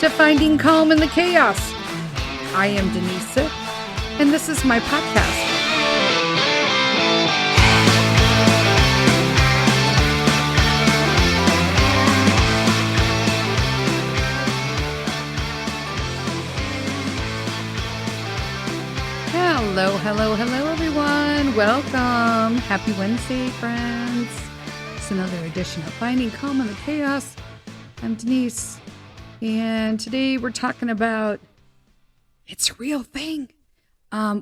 to Finding Calm in the Chaos. I am Denise Sith, and this is my podcast. Hello, everyone. Welcome. Happy Wednesday, friends. It's another edition of Finding Calm in the Chaos. I'm Denise, and today we're talking about it's a real thing.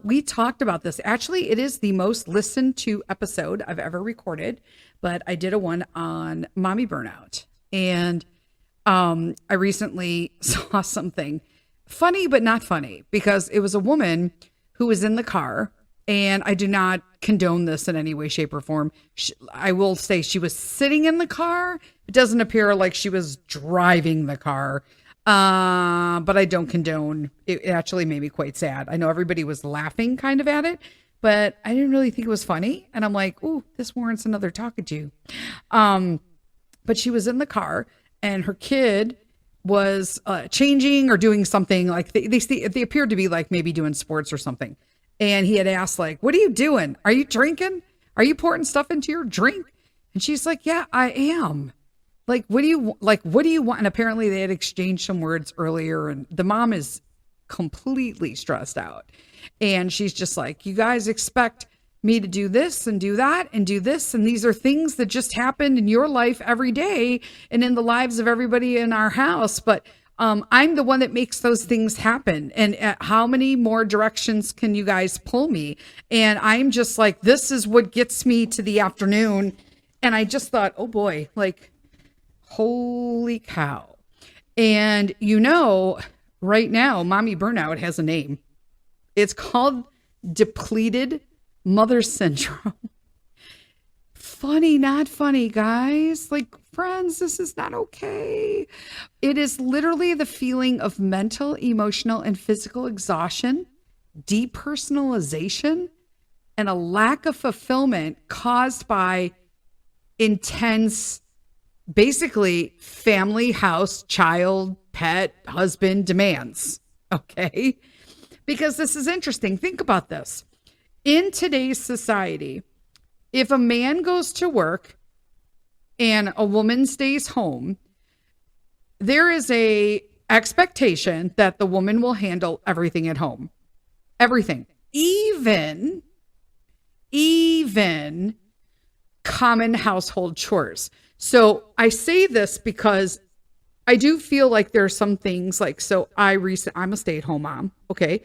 We talked about this. Actually, it is the most listened to episode I've ever recorded, but I did a one on mommy burnout. And I recently saw something funny, but not funny, because it was a woman who was in the car, and I do not condone this in any way, shape, or form. I will say she was sitting in the car. It doesn't appear like she was driving the car, but I don't condone. It actually made me quite sad. I know everybody was laughing kind of at it, but I didn't really think it was funny. And I'm like, ooh, this warrants another talking to. But she was in the car, and her kid was changing or doing something, like they appeared to be like maybe doing sports or something. And he had asked, like, what are you doing? Are you drinking? Are you pouring stuff into your drink? And she's like, yeah, I am. Like, what do you want? And apparently they had exchanged some words earlier, and the mom is completely stressed out. And she's just like, you guys expect me to do this and do that and do this, and these are things that just happen in your life every day and in the lives of everybody in our house, but I'm the one that makes those things happen. And how many more directions can you guys pull me? And I'm just like, this is what gets me to the afternoon. And I just thought, oh boy, like, holy cow. And right now, mommy burnout has a name. It's called depleted mother syndrome. Funny, not funny, guys. Like, friends, this is not okay. It is literally the feeling of mental, emotional, and physical exhaustion, depersonalization, and a lack of fulfillment caused by intense, basically, family, house, child, pet, husband demands. Okay? Because this is interesting. Think about this. In today's society, if a man goes to work and a woman stays home, there is a expectation that the woman will handle everything at home. Everything. Even common household chores. So I say this because I do feel like there are some things like, so I'm a stay-at-home mom. Okay.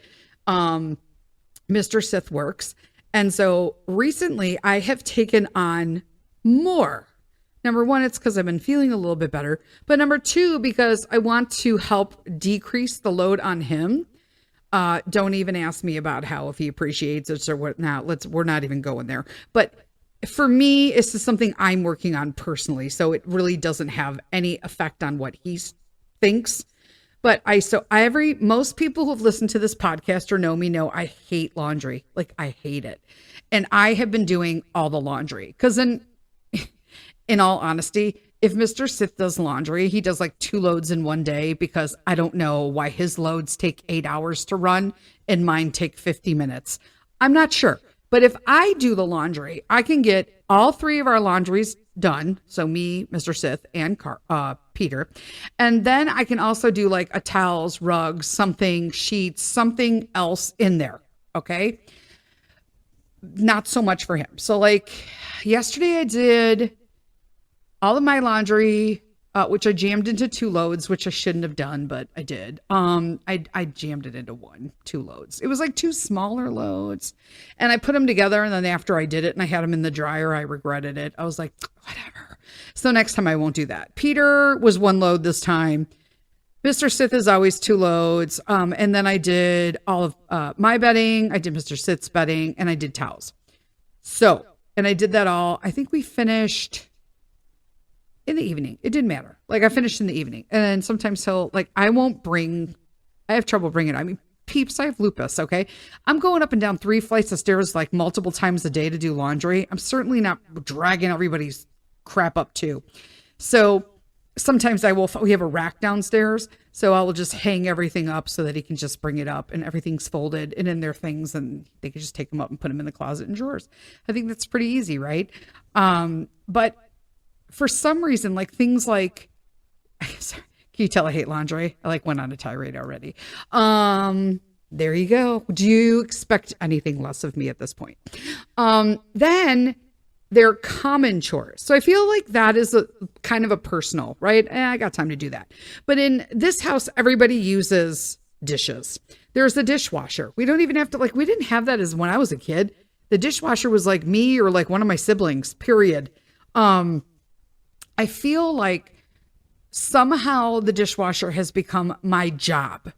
Mr. Sith works. And so recently I have taken on more. Number one, it's because I've been feeling a little bit better. But number two, because I want to help decrease the load on him. Don't even ask me about how, if he appreciates it or what. Now we're not even going there. But for me, this is something I'm working on personally. So it really doesn't have any effect on what he thinks. But most people who have listened to this podcast or know me know I hate laundry. Like, I hate it. And I have been doing all the laundry. Because in all honesty, if Mr. Sith does laundry, he does like 2 loads in one day, because I don't know why his loads take 8 hours to run and mine take 50 minutes. I'm not sure. But if I do the laundry, I can get all 3 of our laundries done. So me, Mr. Sith, and Peter. And then I can also do like a towels, rugs, something, sheets, something else in there. Okay. Not so much for him. So like yesterday I did all of my laundry, which I jammed into 2 loads, which I shouldn't have done, but I did. I jammed it into 2 loads. It was like 2 smaller loads, and I put them together. And then after I did it and I had them in the dryer, I regretted it. I was like, whatever. So next time I won't do that. Peter was 1 load this time. Mr. Sith is always 2 loads. And then I did all of my bedding. I did Mr. Sith's bedding, and I did towels. So, and I did that all. I think we finished in the evening. It didn't matter. Like, I finished in the evening. And then sometimes I have trouble bringing it. I mean, peeps, I have lupus. Okay. I'm going up and down 3 flights of stairs like multiple times a day to do laundry. I'm certainly not dragging everybody's crap up too. So sometimes we have a rack downstairs, so I will just hang everything up so that he can just bring it up and everything's folded and in their things and they can just take them up and put them in the closet and drawers. I think that's pretty easy, right? But for some reason, like things like, sorry, can you tell I hate laundry? I like went on a tirade already. There you go. Do you expect anything less of me at this point? Then they're common chores. So I feel like that is a kind of a personal, right? I got time to do that. But in this house, everybody uses dishes. There's a dishwasher. We don't even have to, like, we didn't have that as when I was a kid. The dishwasher was like me or like one of my siblings, period. I feel like somehow the dishwasher has become my job.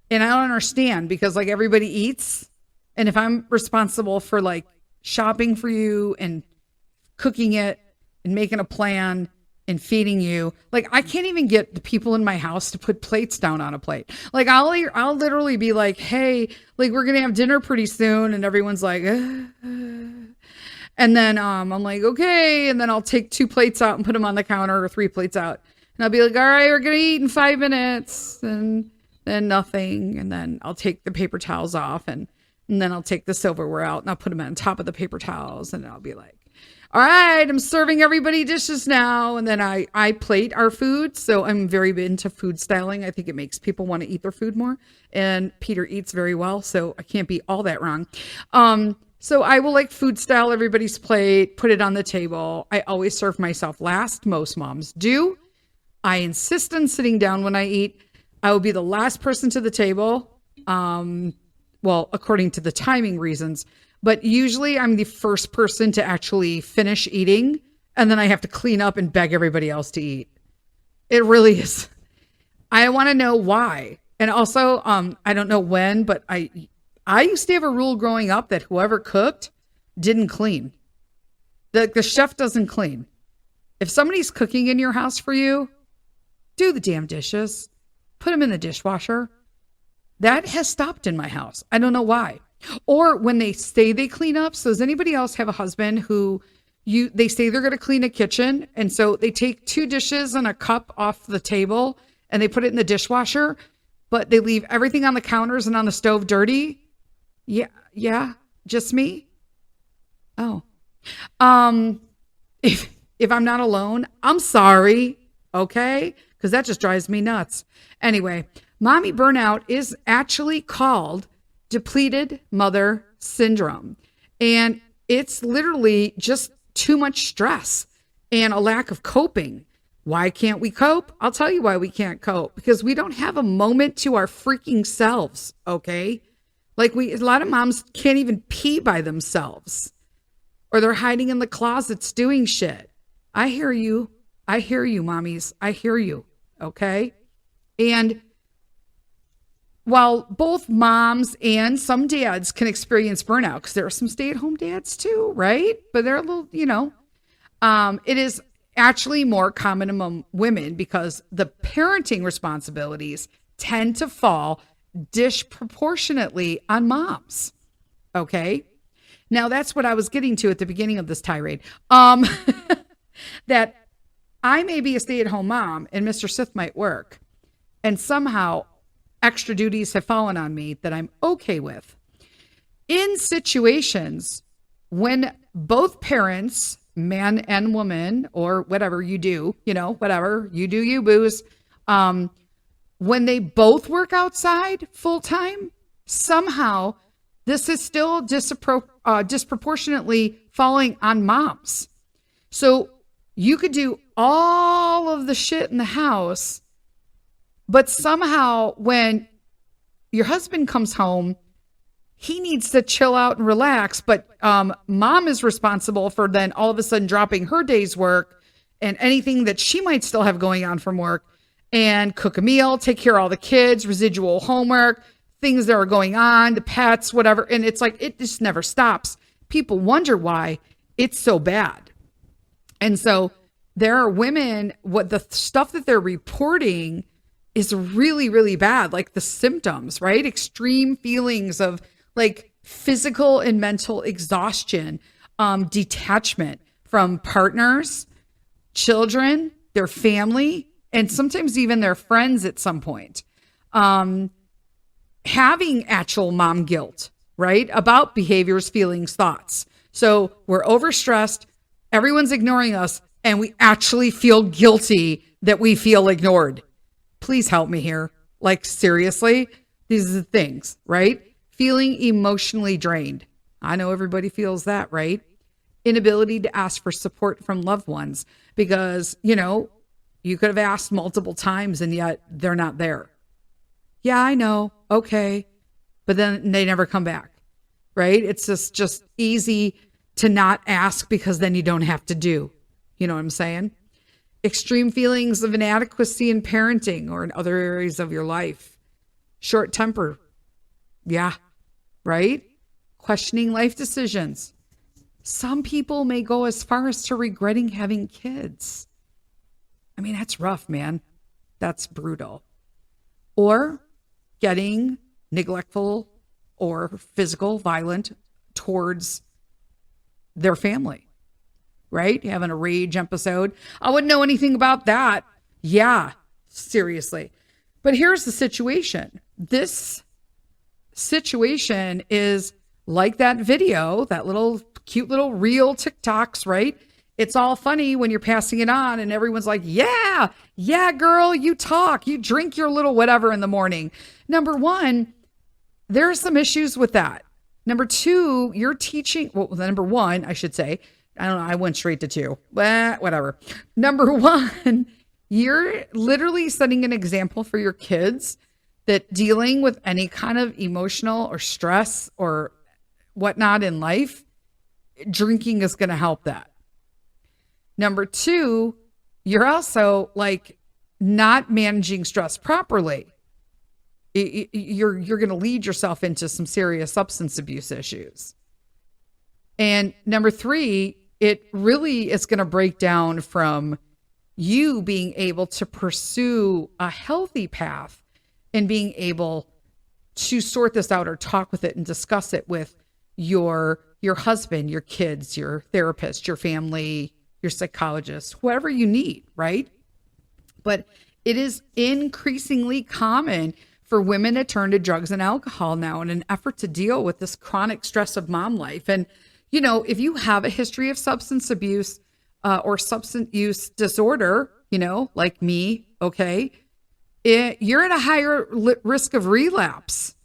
And I don't understand because like everybody eats. And if I'm responsible for like shopping for you and cooking it and making a plan and feeding you, like I can't even get the people in my house to put plates down on a plate. Like I'll literally be like, hey, like we're going to have dinner pretty soon. And everyone's like, and then I'm like, okay. And then I'll take 2 plates out and put them on the counter or 3 plates out. And I'll be like, all right, we're going to eat in 5 minutes. And then nothing. And then I'll take the paper towels off and then I'll take the silverware out and I'll put them on top of the paper towels. And I'll be like, all right, I'm serving everybody dishes now. And then I plate our food. So I'm very into food styling. I think it makes people want to eat their food more. And Peter eats very well. So I can't be all that wrong. So I will like food style everybody's plate, put it on the table. I always serve myself last. Most moms do. I insist on sitting down when I eat. I will be the last person to the table. Well, according to the timing reasons, but usually I'm the first person to actually finish eating. And then I have to clean up and beg everybody else to eat. It really is. I want to know why. And also, I don't know when, but I used to have a rule growing up that whoever cooked didn't clean. The chef doesn't clean. If somebody's cooking in your house for you, do the damn dishes. Put them in the dishwasher. That has stopped in my house. I don't know why. Or when they say they clean up. So does anybody else have a husband who they say they're going to clean a kitchen. And so they take 2 dishes and a cup off the table and they put it in the dishwasher, but they leave everything on the counters and on the stove dirty. Yeah. Just me. Oh, if I'm not alone, I'm sorry. Okay. Because that just drives me nuts. Anyway, mommy burnout is actually called depleted mother syndrome. And it's literally just too much stress and a lack of coping. Why can't we cope? I'll tell you why we can't cope. Because we don't have a moment to our freaking selves. Okay. Like a lot of moms can't even pee by themselves. Or they're hiding in the closets doing shit. I hear you. I hear you, mommies. I hear you. Okay. And while both moms and some dads can experience burnout, because there are some stay-at-home dads too, right? But they're a little, it is actually more common among women because the parenting responsibilities tend to fall disproportionately on moms. Okay. Now that's what I was getting to at the beginning of this tirade. That I may be a stay-at-home mom and Mr. Sith might work, and somehow extra duties have fallen on me that I'm okay with. In situations when both parents, man and woman, or whatever you do, whatever you do, you booze, when they both work outside full time, somehow this is still disproportionately falling on moms. So you could do all of the shit in the house, but somehow when your husband comes home, he needs to chill out and relax. But mom is responsible for then all of a sudden dropping her day's work and anything that she might still have going on from work and cook a meal, take care of all the kids, residual homework, things that are going on, the pets, whatever. And it's like, it just never stops. People wonder why it's so bad. And so there are women, what the stuff that they're reporting is really, really bad. Like the symptoms, right? Extreme feelings of like physical and mental exhaustion, detachment from partners, children, their family, and sometimes even their friends at some point, having actual mom guilt, right? About behaviors, feelings, thoughts. So we're overstressed, everyone's ignoring us, and we actually feel guilty that we feel ignored. Please help me here. Like, seriously, these are the things, right? Feeling emotionally drained. I know everybody feels that, right? Inability to ask for support from loved ones because, you could have asked multiple times and yet they're not there. Yeah, I know. Okay. But then they never come back, right? It's just easy to not ask because then you don't have to do. You know what I'm saying? Extreme feelings of inadequacy in parenting or in other areas of your life. Short temper. Yeah, right? Questioning life decisions. Some people may go as far as to regretting having kids. I mean, that's rough, man. That's brutal. Or getting neglectful or physical, violent towards their family, right? Having a rage episode. I wouldn't know anything about that. Yeah, seriously. But here's the situation. This situation is like that video, that little cute little reel TikToks, right? It's all funny when you're passing it on and everyone's like, yeah, girl, you talk, you drink your little whatever in the morning. Number one, there are some issues with that. Number two, you're teaching, well, number one, I should say, I don't know, I went straight to two, but whatever. Number one, you're literally setting an example for your kids that dealing with any kind of emotional or stress or whatnot in life, drinking is going to help that. Number two, you're also like not managing stress properly. You're going to lead yourself into some serious substance abuse issues. And number three, it really is going to break down from you being able to pursue a healthy path and being able to sort this out or talk with it and discuss it with your husband, your kids, your therapist, your family, your psychologist, whoever you need, right? But it is increasingly common for women to turn to drugs and alcohol now in an effort to deal with this chronic stress of mom life. And, if you have a history of substance abuse or substance use disorder, like me, okay, you're at a higher risk of relapse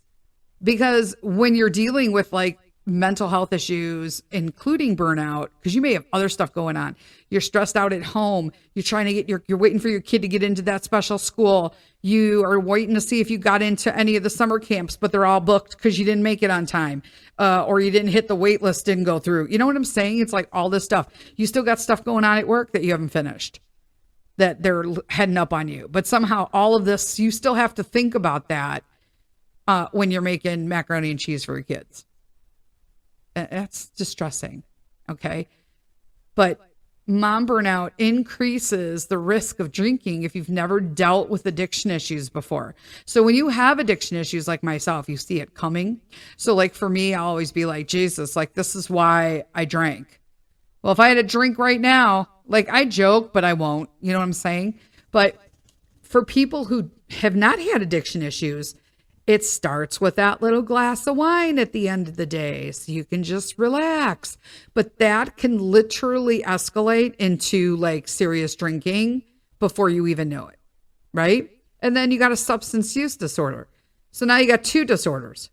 because when you're dealing with like mental health issues, including burnout, because you may have other stuff going on. You're stressed out at home. You're trying to you're waiting for your kid to get into that special school. You are waiting to see if you got into any of the summer camps, but they're all booked because you didn't make it on time. Or you didn't hit the wait list, didn't go through. You know what I'm saying? It's like all this stuff. You still got stuff going on at work that you haven't finished, that they're heading up on you. But somehow all of this, you still have to think about that when you're making macaroni and cheese for your kids. That's distressing. Okay. But mom burnout increases the risk of drinking if you've never dealt with addiction issues before. So when you have addiction issues like myself, you see it coming. So like for me, I'll always be like, Jesus, like this is why I drank. Well, if I had a drink right now, like I joke, but I won't, you know what I'm saying? But for people who have not had addiction issues, it starts with that little glass of wine at the end of the day, so you can just relax. But that can literally escalate into like serious drinking before you even know it, right? And then you got a substance use disorder. So now you got two disorders,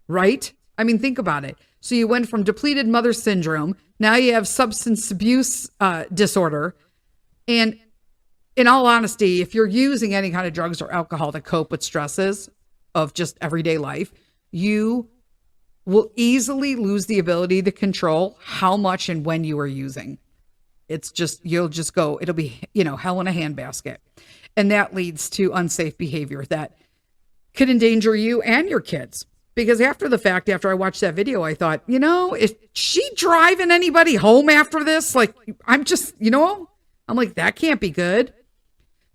right? I mean, think about it. So you went from depleted mother syndrome. Now you have substance abuse disorder. And in all honesty, if you're using any kind of drugs or alcohol to cope with stresses of just everyday life, you will easily lose the ability to control how much and when you are using. It's just, you'll just go, it'll be, hell in a handbasket. And that leads to unsafe behavior that could endanger you and your kids. Because after the fact, after I watched that video, I thought, is she driving anybody home after this? Like, I'm just, I'm like, that can't be good.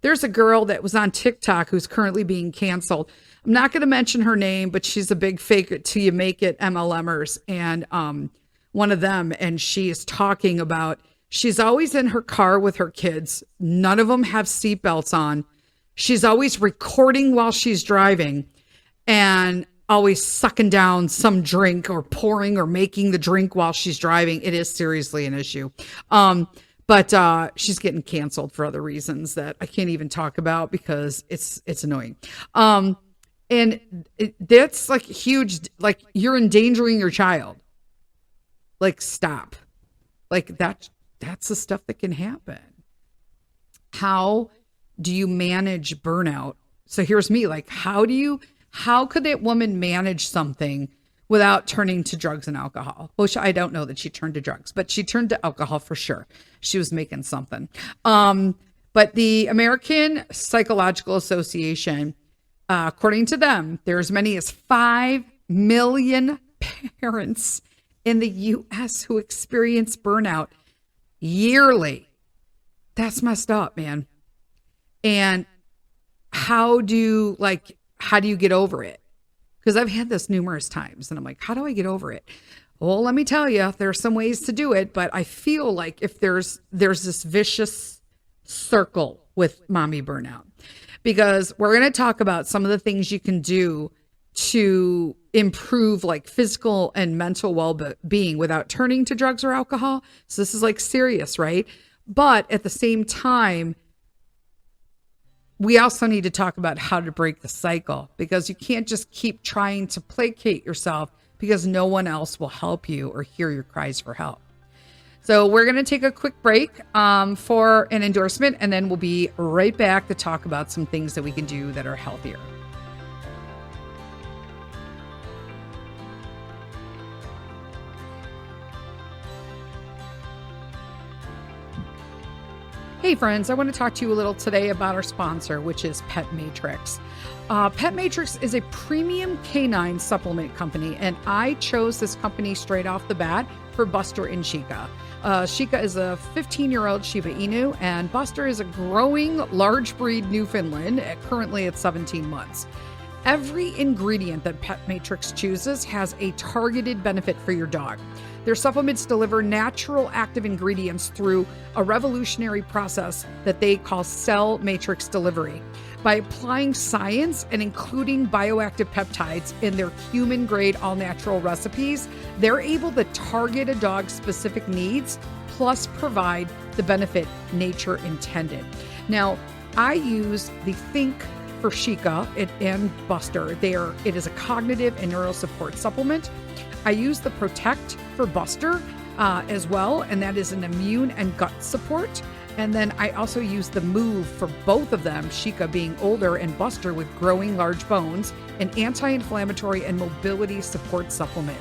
There's a girl that was on TikTok who's currently being canceled. I'm not going to mention her name, but she's a big fake it till you make it MLMers. And one of them, and she is talking about, She's always in her car with her kids. None of them have seatbelts on. She's always recording while she's driving and always sucking down some drink or pouring or making the drink while she's driving. It is seriously an issue. But she's getting canceled for other reasons that I can't even talk about because it's annoying. And that's like huge, like you're endangering your child. Like, stop. Like that's the stuff that can happen. How do you manage burnout? So here's me, like, how could that woman manage something without turning to drugs and alcohol? Which I don't know that she turned to drugs, but she turned to alcohol for sure. She was making something. But the American Psychological Association, according to them, there are as many as 5 million parents in the U.S. who experience burnout yearly. That's messed up, man. And how do you get over it? Because I've had this numerous times and I'm like, how do I get over it? Well, let me tell you, there are some ways to do it, but I feel like if there's this vicious circle with mommy burnout, because we're going to talk about some of the things you can do to improve like physical and mental well-being without turning to drugs or alcohol. So this is like serious, right? But at the same time, we also need to talk about how to break the cycle, because you can't just keep trying to placate yourself because no one else will help you or hear your cries for help. So we're going to take a quick break for an endorsement, and then we'll be right back to talk about some things that we can do that are healthier. Hey friends, I want to talk to you a little today about our sponsor, which is Pet Matrix. Pet Matrix is a premium canine supplement company, and I chose this company straight off the bat for Buster and Chica. Chica is a 15-year-old Shiba Inu, and Buster is a growing large breed Newfoundland, currently at 17 months. Every ingredient that Pet Matrix chooses has a targeted benefit for your dog. Their supplements deliver natural active ingredients through a revolutionary process that they call cell matrix delivery. By applying science and including bioactive peptides in their human-grade all-natural recipes, they're able to target a dog's specific needs, plus provide the benefit nature intended. Now, I use the Think for Chica and Buster. It is a cognitive and neural support supplement. I use the Protect for Buster as well, and that is an immune and gut support. And then I also use the Move for both of them, Chica being older and Buster with growing large bones, an anti-inflammatory and mobility support supplement.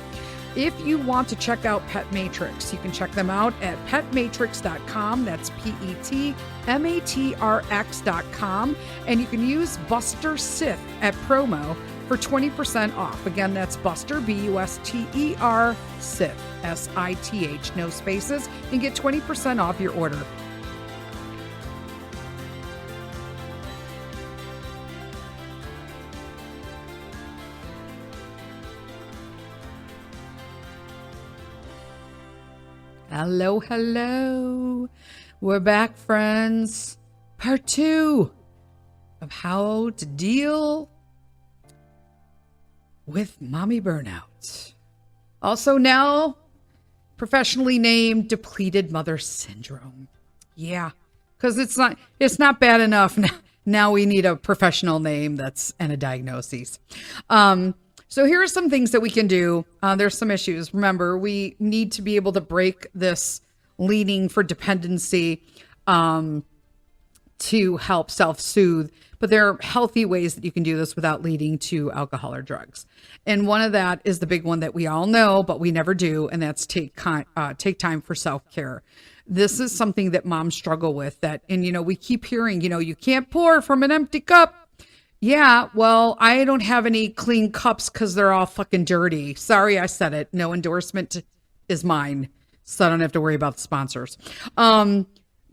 If you want to check out Pet Matrix, you can check them out at petmatrix.com. That's PETMATRX.com. And you can use Buster Sith at promo for 20% off. Again, that's Buster, BUSTER, Sith, SITH, no spaces, and get 20% off your order. Hello. We're back, friends. Part 2 of how to deal with mommy burnout. Also now professionally named depleted mother syndrome. Yeah, because it's not bad enough. Now we need a professional name and a diagnosis. So here are some things that we can do. There's some issues. Remember, we need to be able to break this leaning for dependency to help self-soothe. But there are healthy ways that you can do this without leading to alcohol or drugs. And one of that is the big one that we all know, but we never do, and that's take time for self-care. This is something that moms struggle with. We keep hearing, you can't pour from an empty cup. Yeah, well, I don't have any clean cups because they're all fucking dirty. Sorry, I said it. No endorsement is mine, so I don't have to worry about the sponsors.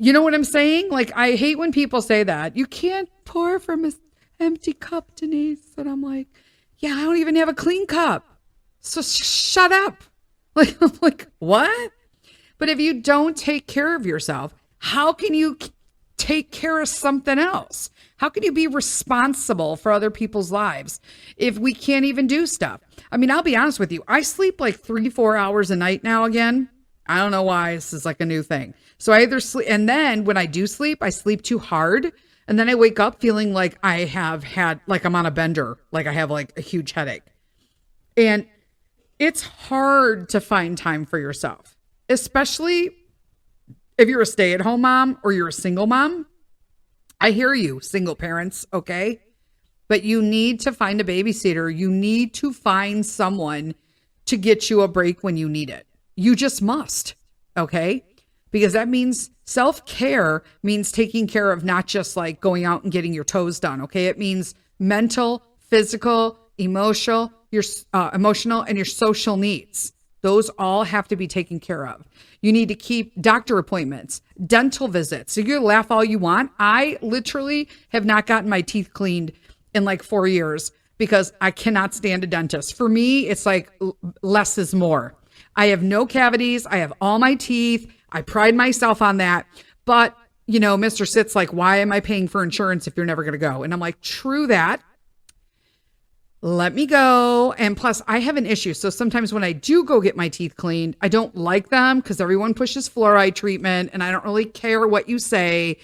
You know what I'm saying? Like, I hate when people say that. You can't pour from an empty cup, Denise. And I'm like, yeah, I don't even have a clean cup. So shut up. Like, I'm like, what? But if you don't take care of yourself, how can you take care of something else? How can you be responsible for other people's lives if we can't even do stuff? I mean, I'll be honest with you. I sleep like 3-4 hours a night now again. I don't know why. This is like a new thing. So I either sleep, and then when I do sleep, I sleep too hard. And then I wake up feeling like I have had, like I'm on a bender, like I have like a huge headache. And it's hard to find time for yourself, especially if you're a stay-at-home mom or you're a single mom. I hear you, single parents, okay? But you need to find a babysitter. You need to find someone to get you a break when you need it. You just must, okay? Because that means self-care means taking care of not just like going out and getting your toes done, okay? It means mental, physical, emotional, emotional, and your social needs. Those all have to be taken care of. You need to keep doctor appointments, dental visits. So you laugh all you want. I literally have not gotten my teeth cleaned in like 4 years because I cannot stand a dentist. For me, it's like less is more. I have no cavities. I have all my teeth. I pride myself on that. But, you know, Mr. Sith's like, why am I paying for insurance if you're never going to go? And I'm like, true that. Let me go. And plus, I have an issue. So sometimes when I do go get my teeth cleaned, I don't like them because everyone pushes fluoride treatment and I don't really care what you say.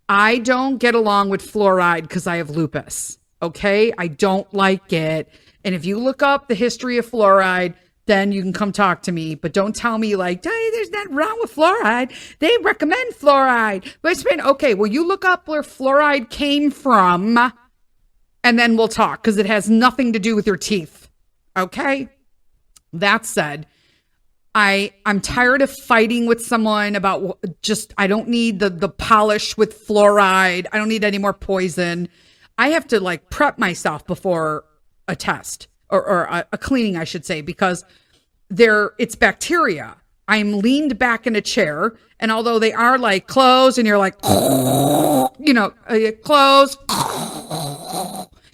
I don't get along with fluoride because I have lupus. Okay? I don't like it. And if you look up the history of fluoride, then you can come talk to me. But don't tell me like, hey, there's nothing wrong with fluoride. They recommend fluoride. But it's been, okay, well, you look up where fluoride came from. And then we'll talk because it has nothing to do with your teeth. Okay? That said, I'm tired of fighting with someone about just, I don't need the polish with fluoride. I don't need any more poison. I have to like prep myself before a test or a cleaning, I should say, because it's bacteria. I'm leaned back in a chair. And although they are like close and you're like, you know, close,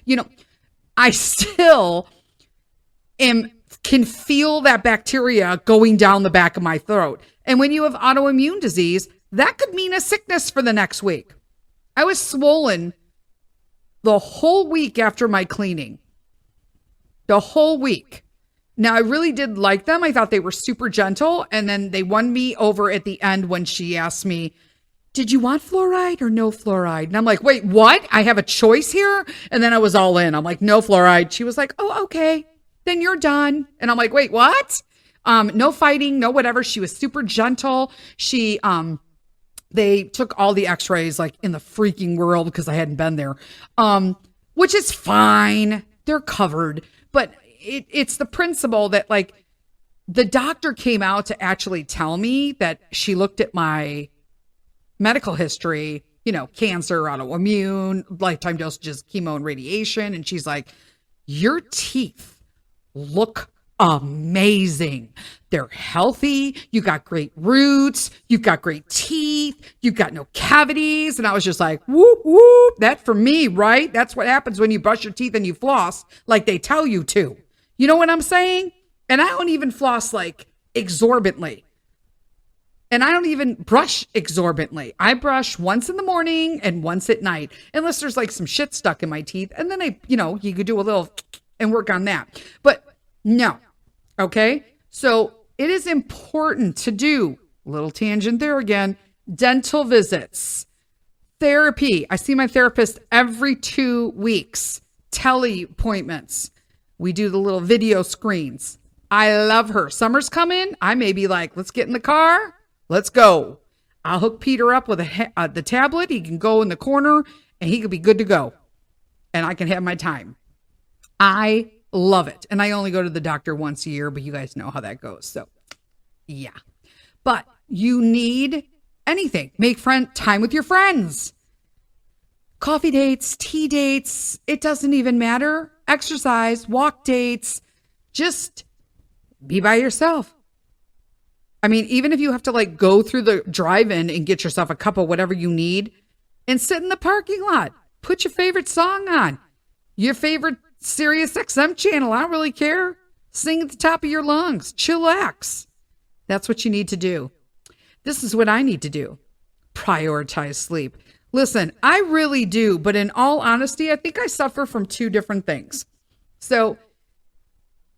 you know, I still can feel that bacteria going down the back of my throat. And when you have autoimmune disease, that could mean a sickness for the next week. I was swollen the whole week after my cleaning. The whole week. Now, I really did like them. I thought they were super gentle. And then they won me over at the end when she asked me, did you want fluoride or no fluoride? And I'm like, wait, what? I have a choice here? And then I was all in. I'm like, no fluoride. She was like, oh, okay, then you're done. And I'm like, wait, what? No fighting, no whatever. She was super gentle. They took all the x-rays like in the freaking world because I hadn't been there, which is fine. They're covered. But it's the principle that like the doctor came out to actually tell me that she looked at my medical history, you know, cancer, autoimmune, lifetime dosages, chemo and radiation. And she's like, your teeth look amazing. They're healthy. You got great roots. You've got great teeth. You've got no cavities. And I was just like, whoop, whoop. That for me, right? That's what happens when you brush your teeth and you floss like they tell you to. You know what I'm saying? And I don't even floss like exorbitantly. And I don't even brush exorbitantly. I brush once in the morning and once at night, unless there's like some shit stuck in my teeth. And then you could do a little and work on that. But no. Okay. So it is important to do, little tangent there again, dental visits, therapy. I see my therapist every 2 weeks, tele appointments. We do the little video screens. I love her. Summer's coming. I may be like, let's get in the car. Let's go. I'll hook Peter up with the tablet. He can go in the corner and he could be good to go. And I can have my time. I love it. And I only go to the doctor once a year, but you guys know how that goes. So yeah, but you need anything. Make time with your friends. Coffee dates, tea dates. It doesn't even matter. Exercise, walk dates. Just be by yourself. I mean, even if you have to like go through the drive-in and get yourself a cup of whatever you need and sit in the parking lot, put your favorite song on, your favorite Sirius XM channel. I don't really care. Sing at the top of your lungs. Chillax. That's what you need to do. This is what I need to do. Prioritize sleep. Listen, I really do. But in all honesty, I think I suffer from two different things. So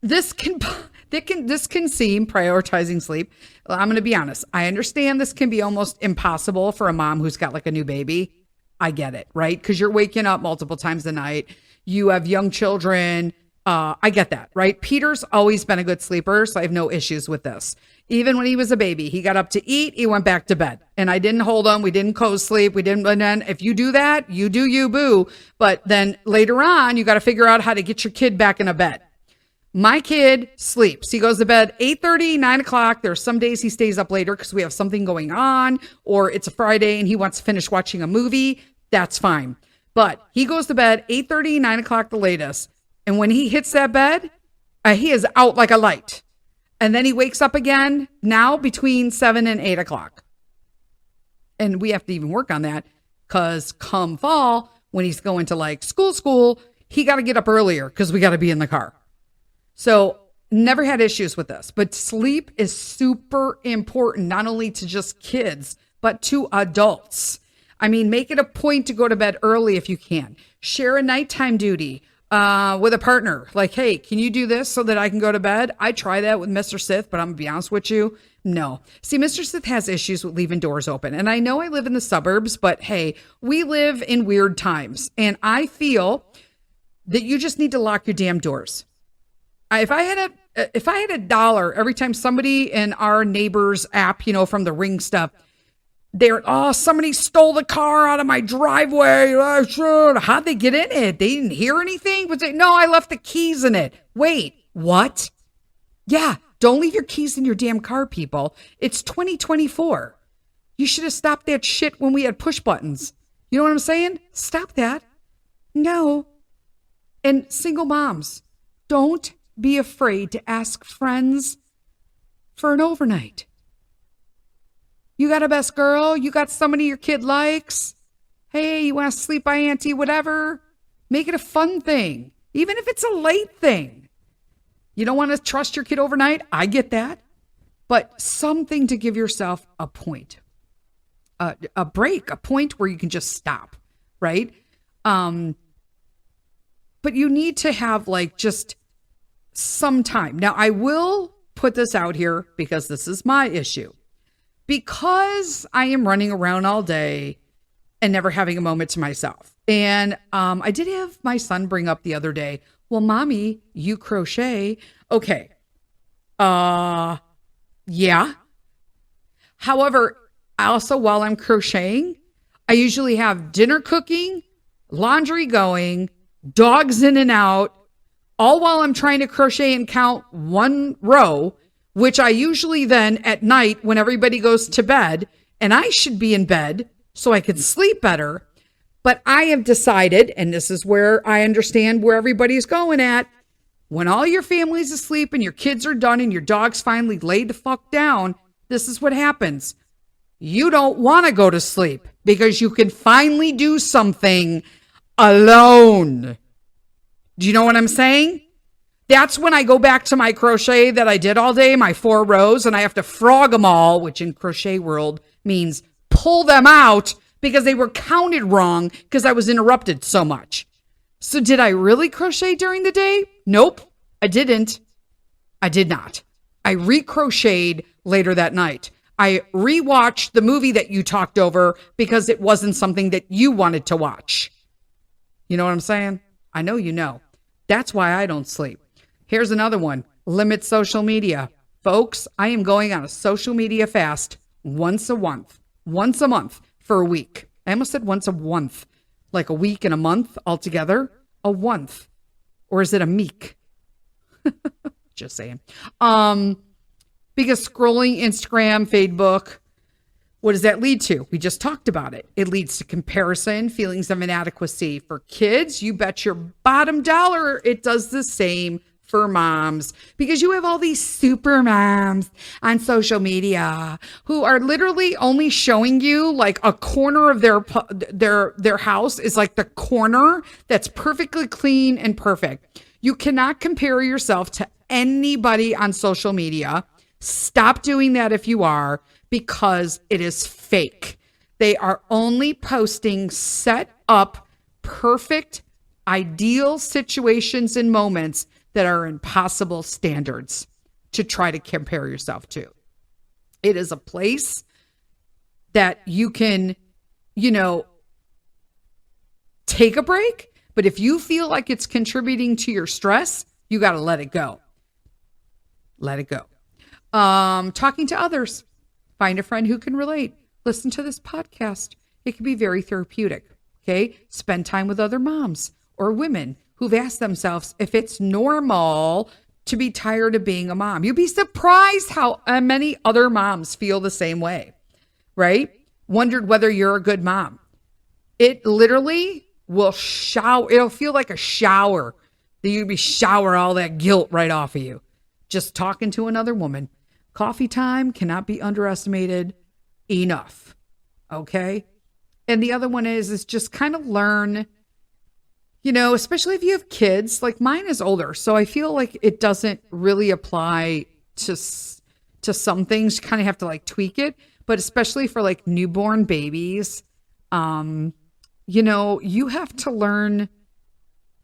this can seem prioritizing sleep. I'm going to be honest. I understand this can be almost impossible for a mom who's got like a new baby. I get it, right? Because you're waking up multiple times a night. You have young children. I get that, right? Peter's always been a good sleeper, so I have no issues with this. Even when he was a baby, he got up to eat, he went back to bed. And I didn't hold him. We didn't co-sleep. And then if you do that, you do you, boo. But then later on, you got to figure out how to get your kid back in a bed. My kid sleeps. He goes to bed 8:30, 9 o'clock. There are some days he stays up later because we have something going on, or it's a Friday and he wants to finish watching a movie. That's fine. But he goes to bed 8:30, 9 o'clock the latest. And when he hits that bed, he is out like a light. And then he wakes up again now between 7 and 8 o'clock. And we have to even work on that because come fall, when he's going to like school, he got to get up earlier because we got to be in the car. So never had issues with this. But sleep is super important, not only to just kids, but to adults. I mean, make it a point to go to bed early if you can. Share a nighttime duty with a partner. Like, hey, can you do this so that I can go to bed? I try that with Mr. Sith, but I'm gonna be honest with you. No. See, Mr. Sith has issues with leaving doors open. And I know I live in the suburbs, but hey, we live in weird times. And I feel that you just need to lock your damn doors. If I had $1 every time somebody in our neighbor's app, from the Ring stuff, somebody stole the car out of my driveway. How'd they get in it? They didn't hear anything? No, I left the keys in it. Wait, what? Yeah, don't leave your keys in your damn car, people. It's 2024. You should have stopped that shit when we had push buttons. You know what I'm saying? Stop that. No. And single moms, don't be afraid to ask friends for an overnight. You got a best girl? You got somebody your kid likes? Hey, you want to sleep by auntie, whatever? Make it a fun thing, even if it's a late thing. You don't want to trust your kid overnight? I get that. But something to give yourself a point, a break, a point where you can just stop, right? But you need to have like just some time. Now, I will put this out here because this is my issue. Because I am running around all day and never having a moment to myself. And I did have my son bring up the other day, well, mommy, you crochet. Okay. Yeah. However, also while I'm crocheting, I usually have dinner cooking, laundry going, dogs in and out, all while I'm trying to crochet and count one row, which I usually then at night when everybody goes to bed, and I should be in bed so I can sleep better. But I have decided, and this is where I understand where everybody's going at, when all your family's asleep and your kids are done and your dog's finally laid the fuck down, this is what happens. You don't want to go to sleep because you can finally do something alone. Do you know what I'm saying? That's when I go back to my crochet that I did all day, my 4 rows, and I have to frog them all, which in crochet world means pull them out because they were counted wrong because I was interrupted so much. So did I really crochet during the day? Nope, I didn't. I did not. I recrocheted later that night. I rewatched the movie that you talked over because it wasn't something that you wanted to watch. You know what I'm saying? I know you know. That's why I don't sleep. Here's another one. Limit social media. Folks, I am going on a social media fast once a month for a week. I almost said once a month, like a week and a month altogether. A month. Or is it a meek? Just saying. Because scrolling Instagram, Facebook, what does that lead to? We just talked about it. It leads to comparison, feelings of inadequacy. For kids, you bet your bottom dollar it does the same for moms, because you have all these super moms on social media who are literally only showing you like a corner of their house is like the corner that's perfectly clean and perfect. You cannot compare yourself to anybody on social media. Stop doing that if you are, because it is fake. They are only posting set up, perfect, ideal situations and moments that are impossible standards to try to compare yourself to. It is a place that you can, take a break. But if you feel like it's contributing to your stress, you got to let it go. Let it go. Talking to others. Find a friend who can relate. Listen to this podcast. It can be very therapeutic. Okay. Spend time with other moms or women who've asked themselves if it's normal to be tired of being a mom. You'd be surprised how many other moms feel the same way, right? Wondered whether you're a good mom. It literally will it'll feel like a shower. That you'd be shower all that guilt right off of you. Just talking to another woman. Coffee time cannot be underestimated enough. Okay. And the other one is just kind of learn, especially if you have kids. Like mine is older, so I feel like it doesn't really apply to some things. You kind of have to like tweak it, but especially for like newborn babies, you have to learn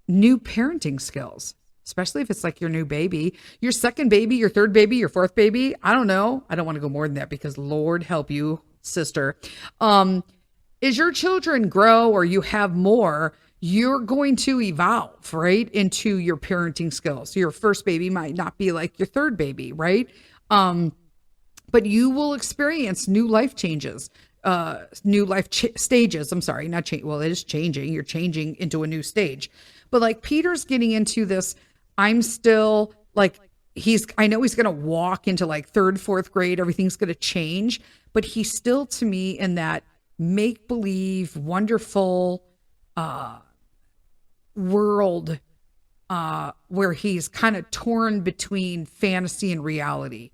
new parenting skills, especially if it's like your new baby, your second baby, your third baby, your fourth baby. I don't know. I don't want to go more than that because Lord help you, sister. As your children grow or you have more, you're going to evolve, right, into your parenting skills. Your first baby might not be like your third baby, right? But you will experience new life changes, new life stages. I'm sorry, not change. Well, it is changing. You're changing into a new stage. But like Peter's getting into this, I'm still like, I know he's going to walk into like third, fourth grade. Everything's going to change, but he's still to me in that make-believe, wonderful, world, where he's kind of torn between fantasy and reality.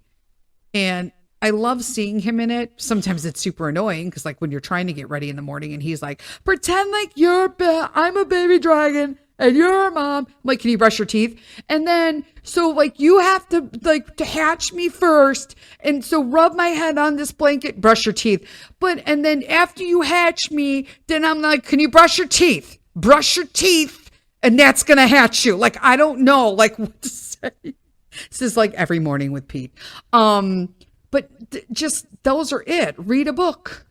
And I love seeing him in it. Sometimes it's super annoying because like when you're trying to get ready in the morning and he's like, pretend like I'm a baby dragon and you're a mom. I'm like, can you brush your teeth? And then, so like you have to hatch me first. And so rub my head on this blanket, brush your teeth. And then after you hatch me, then I'm like, can you brush your teeth? Brush your teeth. And that's going to hatch you. Like, I don't know like what to say. This is like every morning with Pete. But just those are it. Read a book,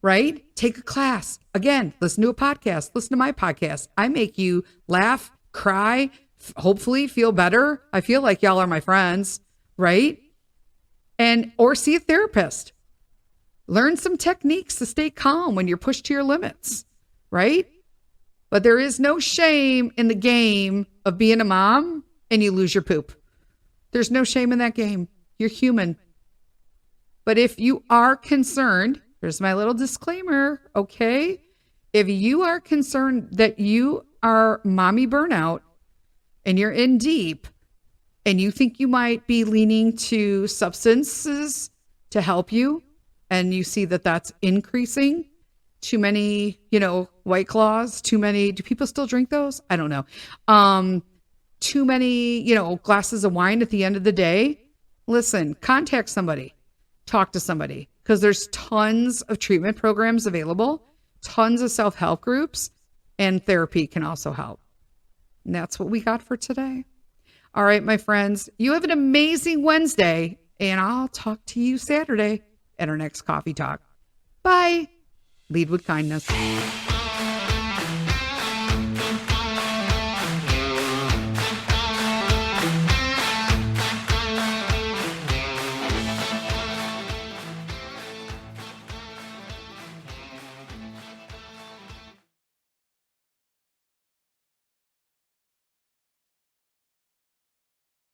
right? Take a class. Again, listen to a podcast. Listen to my podcast. I make you laugh, cry, hopefully feel better. I feel like y'all are my friends, right? Or see a therapist. Learn some techniques to stay calm when you're pushed to your limits, right? But there is no shame in the game of being a mom and you lose your poop. There's no shame in that game. You're human. But if you are concerned, here's my little disclaimer, okay? If you are concerned that you are mommy burnout and you're in deep and you think you might be leaning to substances to help you and you see that that's increasing, too many, White Claws, too many, do people still drink those? I don't know. Too many, glasses of wine at the end of the day. Listen, contact somebody. Talk to somebody because there's tons of treatment programs available, tons of self-help groups, and therapy can also help. And that's what we got for today. All right, my friends, you have an amazing Wednesday, and I'll talk to you Saturday at our next coffee talk. Bye. Lead with kindness.